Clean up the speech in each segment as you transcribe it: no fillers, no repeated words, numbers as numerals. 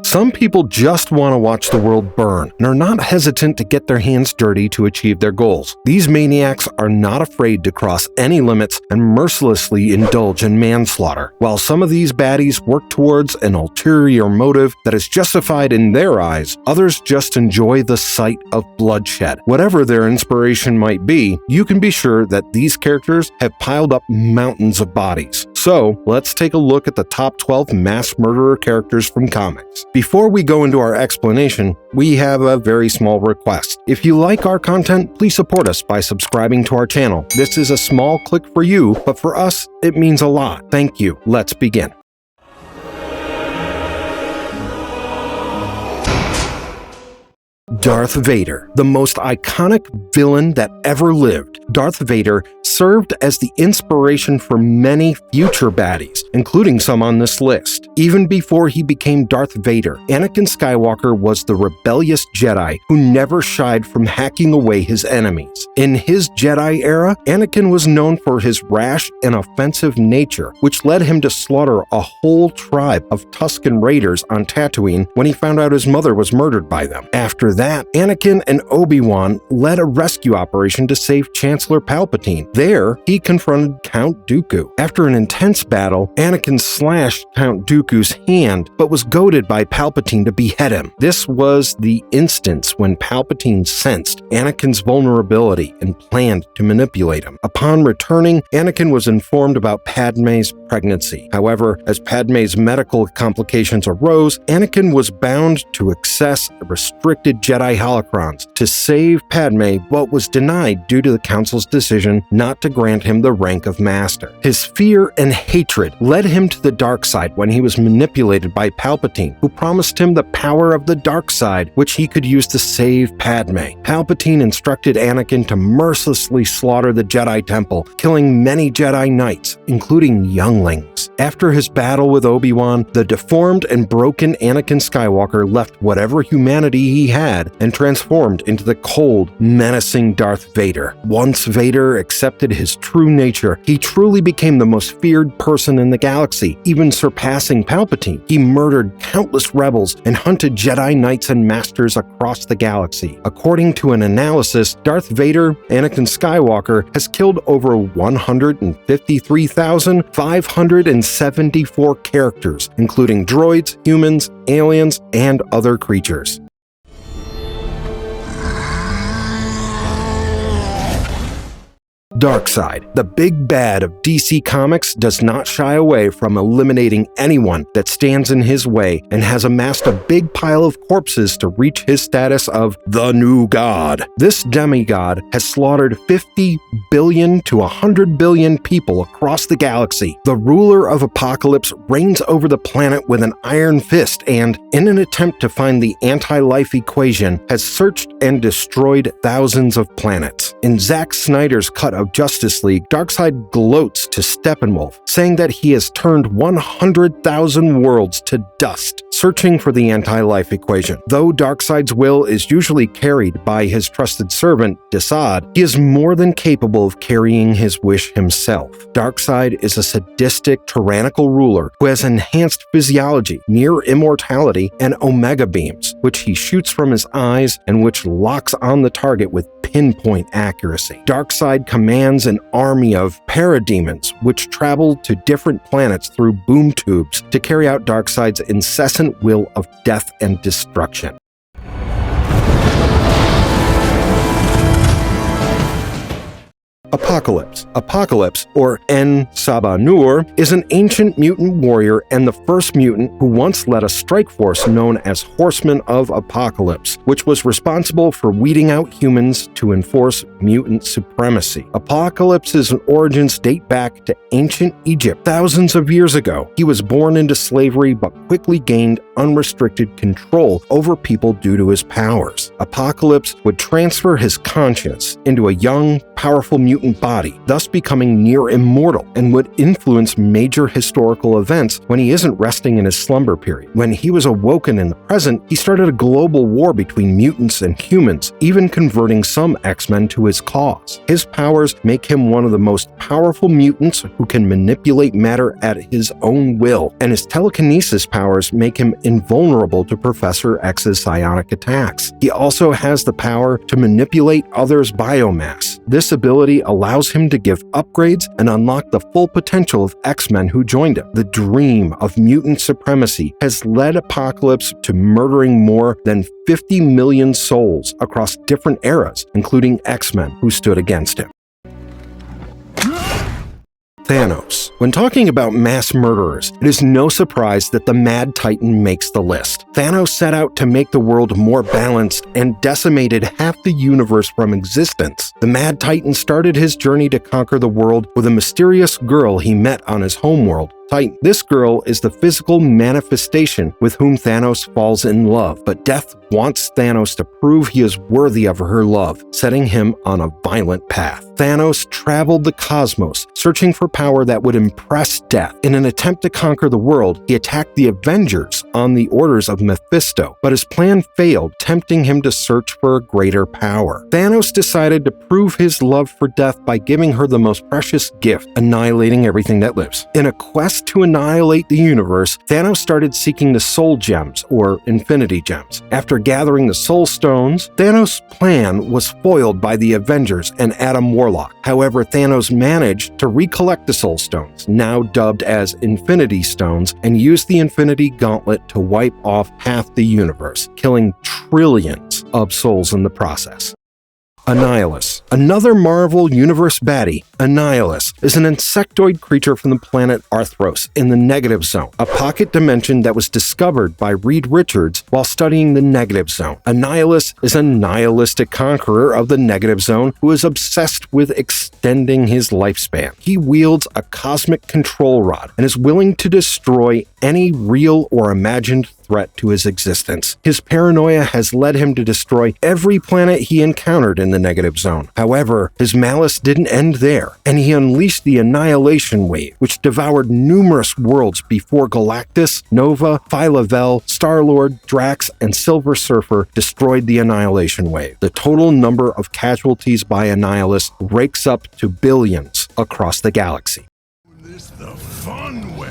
Some people just want to watch the world burn and are not hesitant to get their hands dirty to achieve their goals. These maniacs are not afraid to cross any limits and mercilessly indulge in manslaughter. While some of these baddies work towards an ulterior motive that is justified in their eyes, others just enjoy the sight of bloodshed. Whatever their inspiration might be, you can be sure that these characters have piled up mountains of bodies. So, let's take a look at the top 12 mass murderer characters from comics. Before we go into our explanation, we have a very small request. If you like our content, please support us by subscribing to our channel. This is a small click for you, but for us, it means a lot. Thank you. Let's begin. Darth Vader, the most iconic villain that ever lived. Darth Vader served as the inspiration for many future baddies, including some on this list. Even before he became Darth Vader, Anakin Skywalker was the rebellious Jedi who never shied from hacking away his enemies. In his Jedi era, Anakin was known for his rash and offensive nature, which led him to slaughter a whole tribe of Tusken Raiders on Tatooine when he found out his mother was murdered by them. After that, Anakin and Obi-Wan led a rescue operation to save Chancellor Palpatine. There, he confronted Count Dooku. After an intense battle, Anakin slashed Count Dooku's hand, but was goaded by Palpatine to behead him. This was the instance when Palpatine sensed Anakin's vulnerability and planned to manipulate him. Upon returning, Anakin was informed about Padme's pregnancy. However, as Padme's medical complications arose, Anakin was bound to access restricted Jedi holocrons to save Padme, but was denied due to the Council's decision not to grant him the rank of Master. His fear and hatred led him to the dark side when he was manipulated by Palpatine, who promised him the power of the dark side, which he could use to save Padme. Palpatine instructed Anakin to mercilessly slaughter the Jedi Temple, killing many Jedi Knights, including younglings. After his battle with Obi-Wan, the deformed and broken Anakin Skywalker left whatever humanity he had and transformed into the cold, menacing Darth Vader. Once Vader accepted his true nature, he truly became the most feared person in the galaxy, even surpassing Palpatine. He murdered countless rebels and hunted Jedi Knights and Masters across the galaxy. According to an analysis, Darth Vader, Anakin Skywalker, has killed over 153,574 characters, including droids, humans, aliens, and other creatures. Darkseid, the big bad of DC Comics, does not shy away from eliminating anyone that stands in his way and has amassed a big pile of corpses to reach his status of the new god. This demigod has slaughtered 50 billion to 100 billion people across the galaxy. The ruler of Apocalypse reigns over the planet with an iron fist and, in an attempt to find the anti-life equation, has searched and destroyed thousands of planets. In Zack Snyder's cut of Justice League, Darkseid gloats to Steppenwolf, saying that he has turned 100,000 worlds to dust, searching for the anti-life equation. Though Darkseid's will is usually carried by his trusted servant, Darkseid, he is more than capable of carrying his wish himself. Darkseid is a sadistic, tyrannical ruler who has enhanced physiology, near immortality, and omega beams, which he shoots from his eyes and which locks on the target with pinpoint accuracy. Darkseid commands an army of parademons which travel to different planets through boom tubes to carry out Darkseid's incessant will of death and destruction. Apocalypse, or En-Sabah-Nur, is an ancient mutant warrior and the first mutant who once led a strike force known as Horsemen of Apocalypse, which was responsible for weeding out humans to enforce mutant supremacy. Apocalypse's origins date back to ancient Egypt thousands of years ago. He was born into slavery but quickly gained unrestricted control over people due to his powers. Apocalypse would transfer his conscience into a young, powerful mutant mutant body, thus becoming near immortal, and would influence major historical events when he isn't resting in his slumber period. When he was awoken in the present, he started a global war between mutants and humans, even converting some X-Men to his cause. His powers make him one of the most powerful mutants who can manipulate matter at his own will, and his telekinesis powers make him invulnerable to Professor X's psionic attacks. He also has the power to manipulate others' biomass. This ability allows him to give upgrades and unlock the full potential of X-Men who joined him. The dream of mutant supremacy has led Apocalypse to murdering more than 50 million souls across different eras, including X-Men who stood against him. Thanos. When talking about mass murderers, it is no surprise that the Mad Titan makes the list. Thanos set out to make the world more balanced and decimated half the universe from existence. The Mad Titan started his journey to conquer the world with a mysterious girl he met on his homeworld, Titan. This girl is the physical manifestation with whom Thanos falls in love, but Death wants Thanos to prove he is worthy of her love, setting him on a violent path. Thanos traveled the cosmos, searching for power that would impress Death. In an attempt to conquer the world, he attacked the Avengers on the orders of Mephisto, but his plan failed, tempting him to search for a greater power. Thanos decided to prove his love for Death by giving her the most precious gift, annihilating everything that lives. In a quest to annihilate the universe, Thanos started seeking the Soul Gems, or Infinity Gems. After gathering the Soul Stones, Thanos' plan was foiled by the Avengers and Adam Warlock. However, Thanos managed to recollect the Soul Stones, now dubbed as Infinity Stones, and used the Infinity Gauntlet to wipe off half the universe, killing trillions of souls in the process. Annihilus. Another Marvel Universe baddie, Annihilus, is an insectoid creature from the planet Arthros in the Negative Zone, a pocket dimension that was discovered by Reed Richards while studying the Negative Zone. Annihilus is a nihilistic conqueror of the Negative Zone who is obsessed with extending his lifespan. He wields a cosmic control rod and is willing to destroy any real or imagined threat to his existence. His paranoia has led him to destroy every planet he encountered in the Negative Zone. However, his malice didn't end there, and he unleashed the Annihilation Wave, which devoured numerous worlds before Galactus, Nova, Phyla-Vell, Star-Lord, Drax, and Silver Surfer destroyed the Annihilation Wave. The total number of casualties by Annihilus rakes up to billions across the galaxy. This the fun way.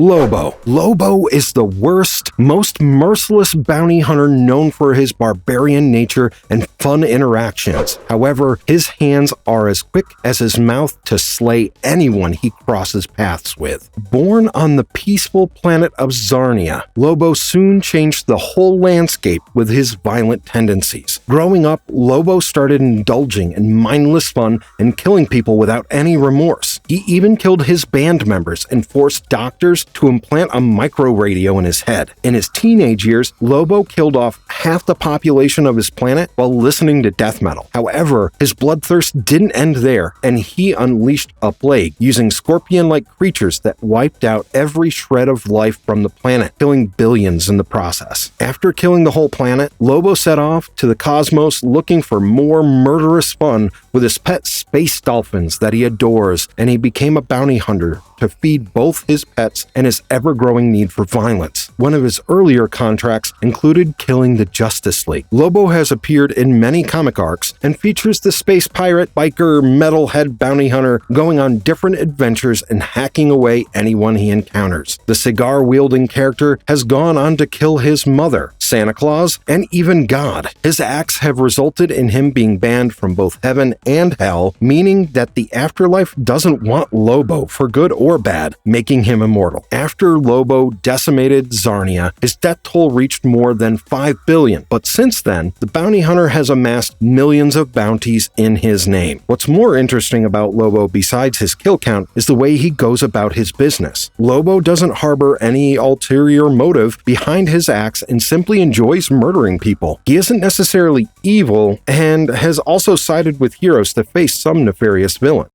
Lobo. Lobo is the worst, most merciless bounty hunter known for his barbarian nature and fun interactions. However, his hands are as quick as his mouth to slay anyone he crosses paths with. Born on the peaceful planet of Zarnia, Lobo soon changed the whole landscape with his violent tendencies. Growing up, Lobo started indulging in mindless fun and killing people without any remorse. He even killed his band members and forced doctors to implant a micro radio in his head. In his teenage years, Lobo killed off half the population of his planet while listening to death metal. However, his bloodthirst didn't end there, and he unleashed a plague using scorpion-like creatures that wiped out every shred of life from the planet, killing billions in the process. After killing the whole planet, Lobo set off to the cosmos looking for more murderous fun with his pet space dolphins that he adores, and he became a bounty hunter to feed both his pets and his ever-growing need for violence. One of his earlier contracts included killing the Justice League. Lobo has appeared in many comic arcs and features the space pirate, biker, metalhead bounty hunter going on different adventures and hacking away anyone he encounters. The cigar-wielding character has gone on to kill his mother, Santa Claus, and even God. His acts have resulted in him being banned from both heaven and hell, meaning that the afterlife doesn't want Lobo for good or bad, making him immortal. After Lobo decimated Zarnia, his death toll reached more than 5 billion, but since then, the bounty hunter has amassed millions of bounties in his name. What's more interesting about Lobo besides his kill count is the way he goes about his business. Lobo doesn't harbor any ulterior motive behind his acts and simply enjoys murdering people. He isn't necessarily evil and has also sided with heroes to face some nefarious villain.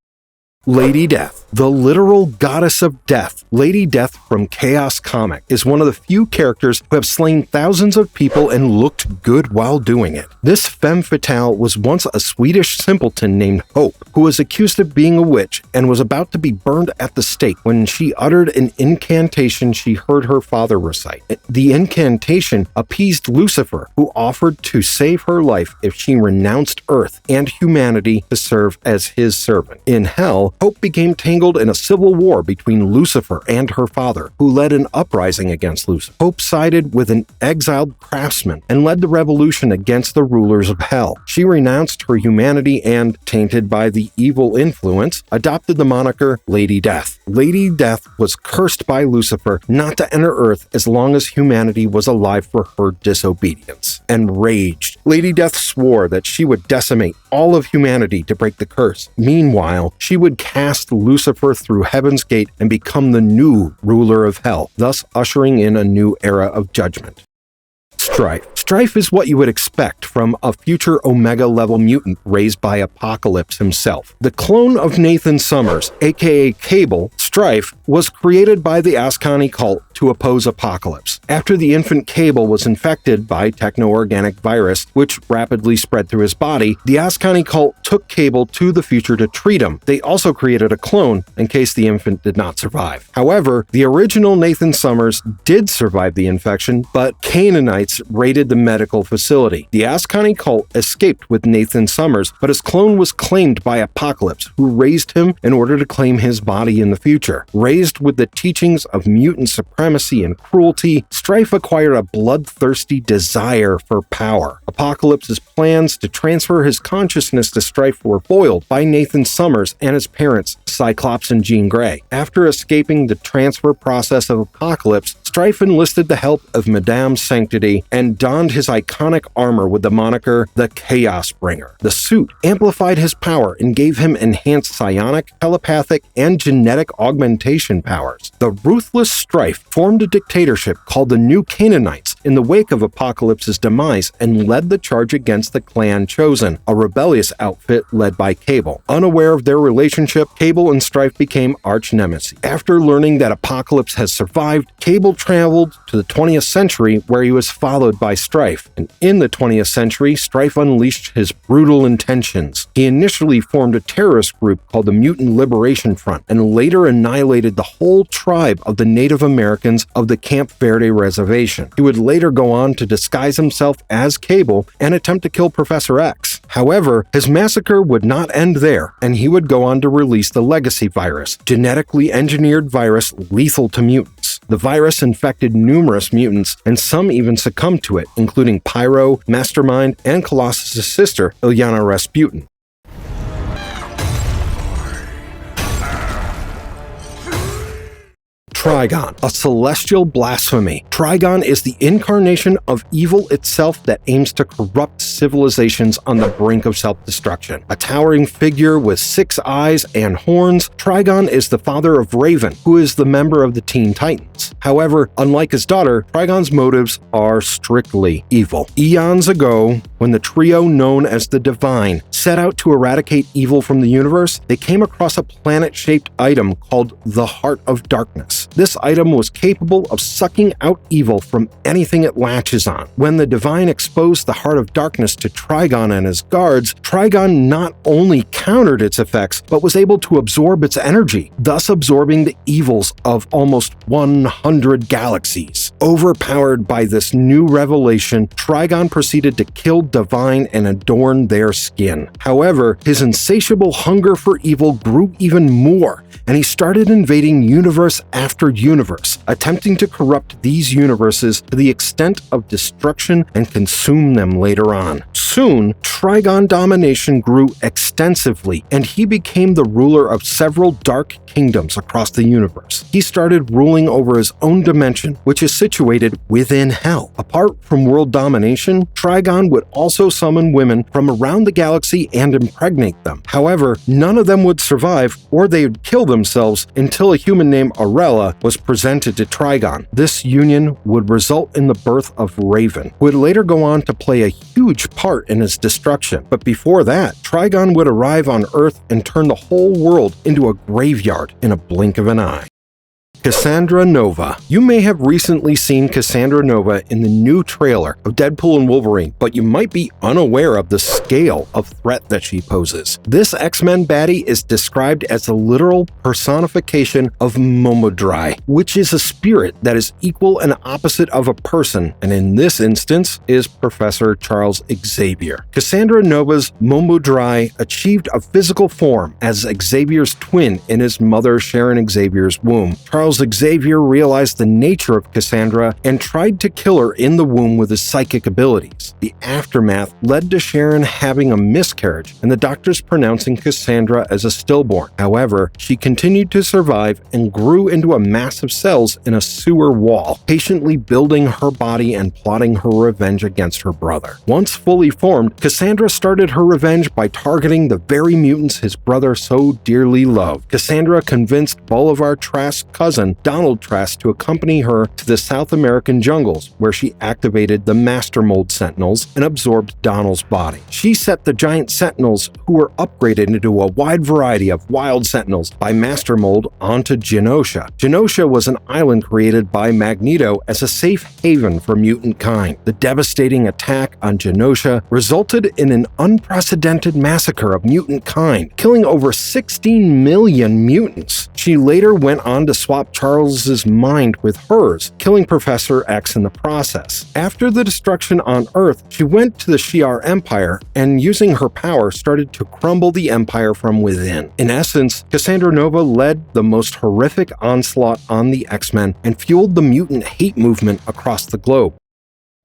Lady Death, the literal goddess of death. Lady Death from Chaos Comic is one of the few characters who have slain thousands of people and looked good while doing it. This femme fatale was once a Swedish simpleton named Hope, who was accused of being a witch and was about to be burned at the stake when she uttered an incantation she heard her father recite. The incantation appeased Lucifer, who offered to save her life if she renounced Earth and humanity to serve as his servant. In hell, Hope became tangled in a civil war between Lucifer and her father, who led an uprising against Lucifer. Hope sided with an exiled craftsman and led the revolution against the rulers of hell. She renounced her humanity and, tainted by the evil influence, adopted the moniker Lady Death. Lady Death was cursed by Lucifer not to enter Earth as long as humanity was alive for her disobedience. Enraged, Lady Death swore that she would decimate all of humanity to break the curse. Meanwhile, she would cast Lucifer through Heaven's Gate and become the new ruler of hell, thus ushering in a new era of judgment. Stryfe. Stryfe is what you would expect from a future Omega-level mutant raised by Apocalypse himself. The clone of Nathan Summers, aka Cable, Stryfe was created by the Ascani cult to oppose Apocalypse. After the infant Cable was infected by techno-organic virus, which rapidly spread through his body, the Ascani cult took Cable to the future to treat him. They also created a clone in case the infant did not survive. However, the original Nathan Summers did survive the infection, but Canaanites raided the medical facility. The Ascani cult escaped with Nathan Summers, but his clone was claimed by Apocalypse, who raised him in order to claim his body in the future. Raised with the teachings of mutant supremacy and cruelty, Stryfe acquired a bloodthirsty desire for power. Apocalypse's plans to transfer his consciousness to Stryfe were foiled by Nathan Summers and his parents, Cyclops and Jean Grey. After escaping the transfer process of Apocalypse, Stryfe enlisted the help of Madame Sanctity and donned his iconic armor with the moniker the Chaos Bringer. The suit amplified his power and gave him enhanced psionic, telepathic, and genetic augmentation powers. The ruthless Stryfe formed a dictatorship called the New Canaanites in the wake of Apocalypse's demise and led the charge against the Clan Chosen, a rebellious outfit led by Cable. Unaware of their relationship, Cable and Stryfe became arch-nemesis. After learning that Apocalypse has survived, Cable traveled to the 20th century where he was followed by Stryfe. And in the 20th century, Stryfe unleashed his brutal intentions. He initially formed a terrorist group called the Mutant Liberation Front and later annihilated the whole tribe of the Native Americans of the Camp Verde Reservation. He would later go on to disguise himself as Cable and attempt to kill Professor X. However, his massacre would not end there, and he would go on to release the Legacy virus, genetically engineered virus lethal to mutants. The virus infected numerous mutants, and some even succumbed to it, including Pyro, Mastermind, and Colossus' sister, Illyana Rasputin. Trigon, a celestial blasphemy. Trigon is the incarnation of evil itself that aims to corrupt civilizations on the brink of self-destruction. A towering figure with 6 eyes and horns, Trigon is the father of Raven, who is the member of the Teen Titans. However, unlike his daughter, Trigon's motives are strictly evil. Eons ago, when the trio known as the Divine set out to eradicate evil from the universe, they came across a planet-shaped item called the Heart of Darkness. This item was capable of sucking out evil from anything it latches on. When the Divine exposed the Heart of Darkness to Trigon and his guards, Trigon not only countered its effects, but was able to absorb its energy, thus absorbing the evils of almost 100 galaxies. Overpowered by this new revelation, Trigon proceeded to kill Divine and adorn their skin. However, his insatiable hunger for evil grew even more, and he started invading universe after universe, attempting to corrupt these universes to the extent of destruction and consume them later on. Soon, Trigon domination grew extensively, and he became the ruler of several dark kingdoms across the universe. He started ruling over his own dimension, which is situated within hell. Apart from world domination, Trigon would also summon women from around the galaxy and impregnate them. However, none of them would survive, or they would kill themselves until a human named Arella was presented to Trigon. This union would result in the birth of Raven, who would later go on to play a huge part part in his destruction. But before that, Trigon would arrive on Earth and turn the whole world into a graveyard in a blink of an eye. Cassandra Nova. You may have recently seen Cassandra Nova in the new trailer of Deadpool and Wolverine, but you might be unaware of the scale of threat that she poses. This X-Men baddie is described as a literal personification of Momodrai, which is a spirit that is equal and opposite of a person, and in this instance is Professor Charles Xavier. Cassandra Nova's Momodrai achieved a physical form as Xavier's twin in his mother Sharon Xavier's womb. Charles Xavier realized the nature of Cassandra and tried to kill her in the womb with his psychic abilities. The aftermath led to Sharon having a miscarriage and the doctors pronouncing Cassandra as a stillborn. However, she continued to survive and grew into a mass of cells in a sewer wall, patiently building her body and plotting her revenge against her brother. Once fully formed, Cassandra started her revenge by targeting the very mutants his brother so dearly loved. Cassandra convinced Bolivar Trask's cousin, Donald Trask, to accompany her to the South American jungles, where she activated the Master Mold Sentinels and absorbed Donald's body. She set the giant Sentinels, who were upgraded into a wide variety of wild Sentinels by Master Mold, onto Genosha. Genosha was an island created by Magneto as a safe haven for mutant kind. The devastating attack on Genosha resulted in an unprecedented massacre of mutant kind, killing over 16 million mutants. She later went on to swap Charles's mind with hers, killing Professor X in the process. After the destruction on Earth, she went to the Shi'ar Empire and, using her power, started to crumble the Empire from within. In essence, Cassandra Nova led the most horrific onslaught on the X-Men and fueled the mutant hate movement across the globe.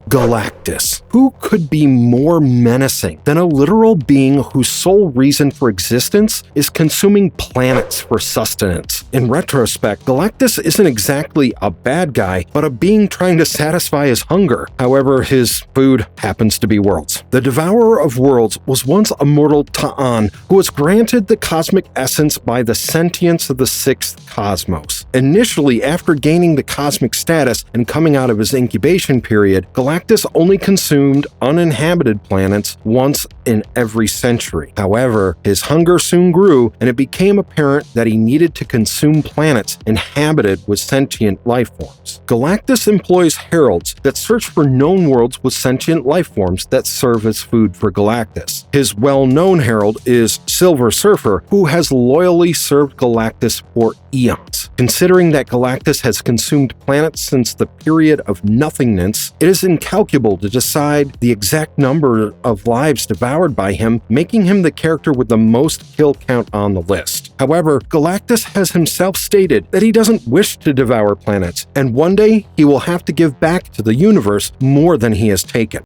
Galactus. Who could be more menacing than a literal being whose sole reason for existence is consuming planets for sustenance? In retrospect, Galactus isn't exactly a bad guy, but a being trying to satisfy his hunger. However, his food happens to be worlds. The devourer of worlds was once a mortal Ta'an who was granted the cosmic essence by the sentience of the sixth cosmos. Initially, after gaining the cosmic status and coming out of his incubation period, Galactus only consumed uninhabited planets once in every century. However, his hunger soon grew, and it became apparent that he needed to consume planets inhabited with sentient life forms. Galactus employs heralds that search for known worlds with sentient life forms that serve as food for Galactus. His well-known herald is Silver Surfer, who has loyally served Galactus for eons. Considering that Galactus has consumed planets since the period of nothingness, it is incalculable to decide the exact number of lives devoured by him, making him the character with the most kill count on the list. However, Galactus has himself stated that he doesn't wish to devour planets, and one day he will have to give back to the universe more than he has taken.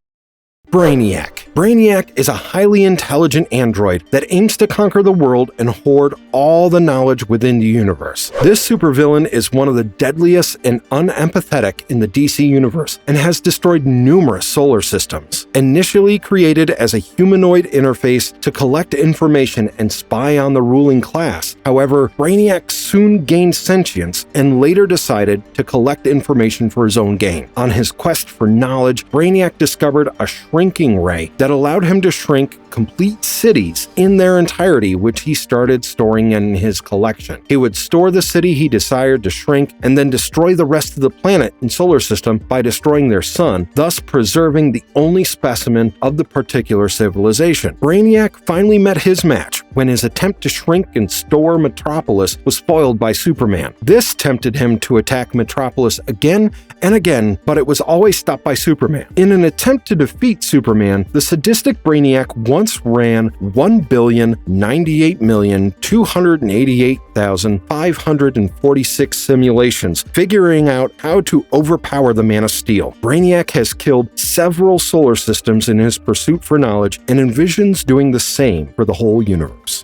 Brainiac. Brainiac is a highly intelligent android that aims to conquer the world and hoard all the knowledge within the universe. This supervillain is one of the deadliest and unempathetic in the DC universe and has destroyed numerous solar systems. Initially created as a humanoid interface to collect information and spy on the ruling class, however, Brainiac soon gained sentience and later decided to collect information for his own gain. On his quest for knowledge, Brainiac discovered a shrinking ray that allowed him to shrink complete cities in their entirety, which he started storing in his collection. He would store the city he desired to shrink and then destroy the rest of the planet and solar system by destroying their sun, thus preserving the only specimen of the particular civilization. Brainiac finally met his match when his attempt to shrink and store Metropolis was foiled by Superman. This tempted him to attack Metropolis again and again, but it was always stopped by Superman. In an attempt to defeat Superman, the sadistic Brainiac once ran 1,098,288,546 simulations, figuring out how to overpower the Man of Steel. Brainiac has killed several solar systems in his pursuit for knowledge and envisions doing the same for the whole universe.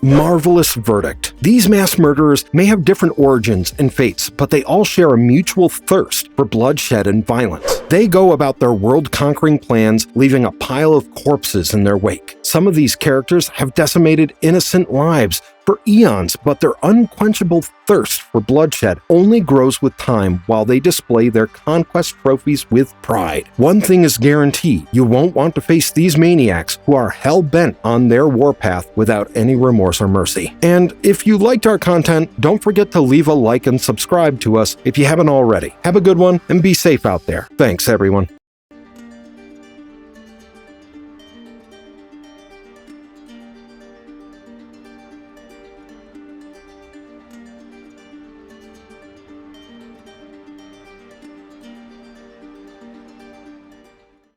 Marvelous verdict. These mass murderers may have different origins and fates, but they all share a mutual thirst for bloodshed and violence. They go about their world-conquering plans, leaving a pile of corpses in their wake. Some of these characters have decimated innocent lives, for eons, but their unquenchable thirst for bloodshed only grows with time while they display their conquest trophies with pride. One thing is guaranteed, you won't want to face these maniacs who are hell-bent on their warpath without any remorse or mercy. And if you liked our content, don't forget to leave a like and subscribe to us if you haven't already. Have a good one and be safe out there. Thanks, everyone.